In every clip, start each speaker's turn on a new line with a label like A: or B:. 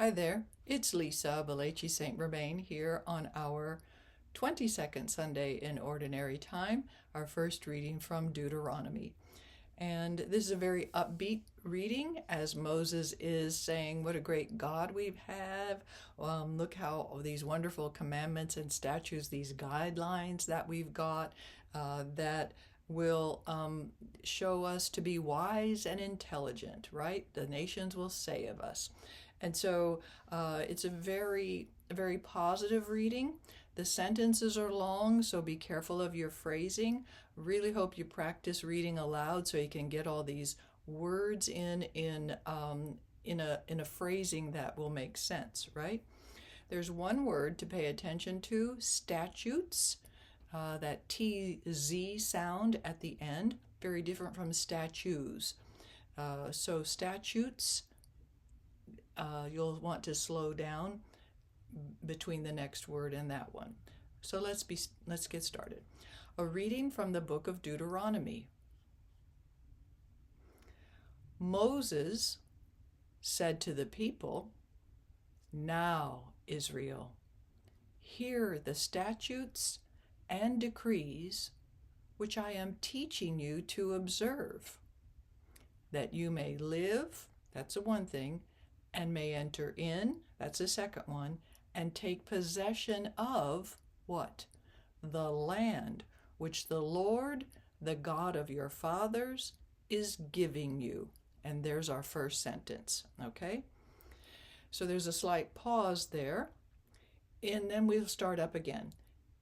A: Hi there, it's Lisa Balachi St. Remain here on our 22nd Sunday in Ordinary Time, our first reading from Deuteronomy. And this is a very upbeat reading as Moses is saying, what a great God we have. Look how these wonderful commandments and statutes, these guidelines that we've got that will show us to be wise and intelligent, right? The nations will say of us. And so it's a very positive reading. The sentences are long, so be careful of your phrasing. Really hope you practice reading aloud so you can get all these words in a phrasing that will make sense, right? There's one word to pay attention to, statutes. That TZ sound at the end, very different from statues. So statutes, you'll want to slow down between the next word and that one. So let's get started. A reading from the book of Deuteronomy. Moses said to the people, "Now, Israel, hear the statutes and decrees which I am teaching you to observe, that you may live," that's the one thing, "and may enter in," that's the second one, "and take possession of," what? "The land which the Lord, the God of your fathers, is giving you." And there's our first sentence, okay? So there's a slight pause there, and then we'll start up again.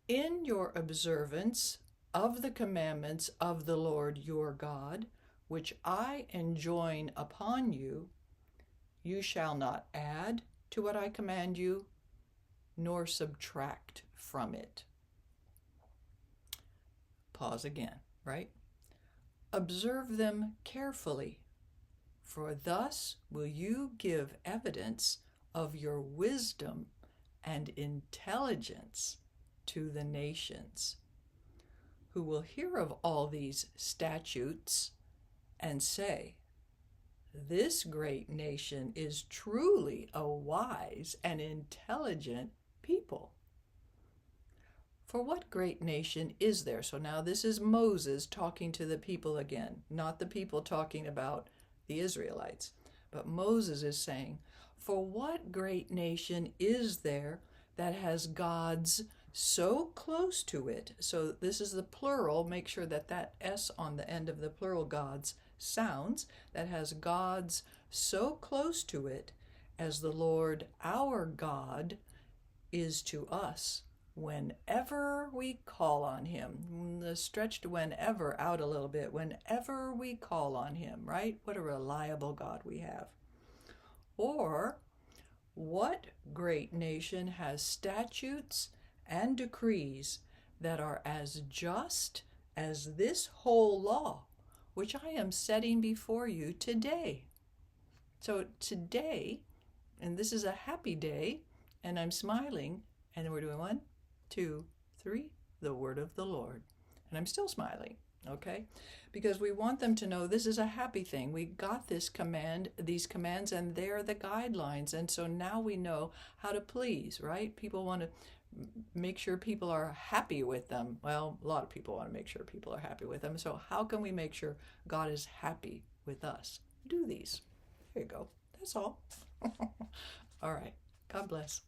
A: "In your observance of the commandments of the Lord your God, which I enjoin upon you, you shall not add to what I command you, nor subtract from it." Pause again, right? "Observe them carefully, for thus will you give evidence of your wisdom and intelligence to the nations, who will hear of all these statutes and say, 'This great nation is truly a wise and intelligent people.'" For what great nation is there? So now this is Moses talking to the people again, not the people talking about the Israelites. But Moses is saying, for what great nation is there that has gods so close to it? So this is the plural. Make sure that that S on the end of the plural gods sounds. That has gods so close to it as the Lord our God is to us whenever we call on him. The stretched whenever out a little bit. Whenever we call on him, right? What a reliable God we have. Or, what great nation has statutes and decrees that are as just as this whole law, which I am setting before you today? So today, and this is a happy day, and I'm smiling, and we're doing 1, 2, 3, the word of the Lord. And I'm still smiling, okay? Because we want them to know this is a happy thing. We got these commands, and they're the guidelines. And so now we know how to please, right? People want to make sure people are happy with them. Well, a lot of people want to make sure people are happy with them. So how can we make sure God is happy with us? Do these. There you go. That's all. All right. God bless.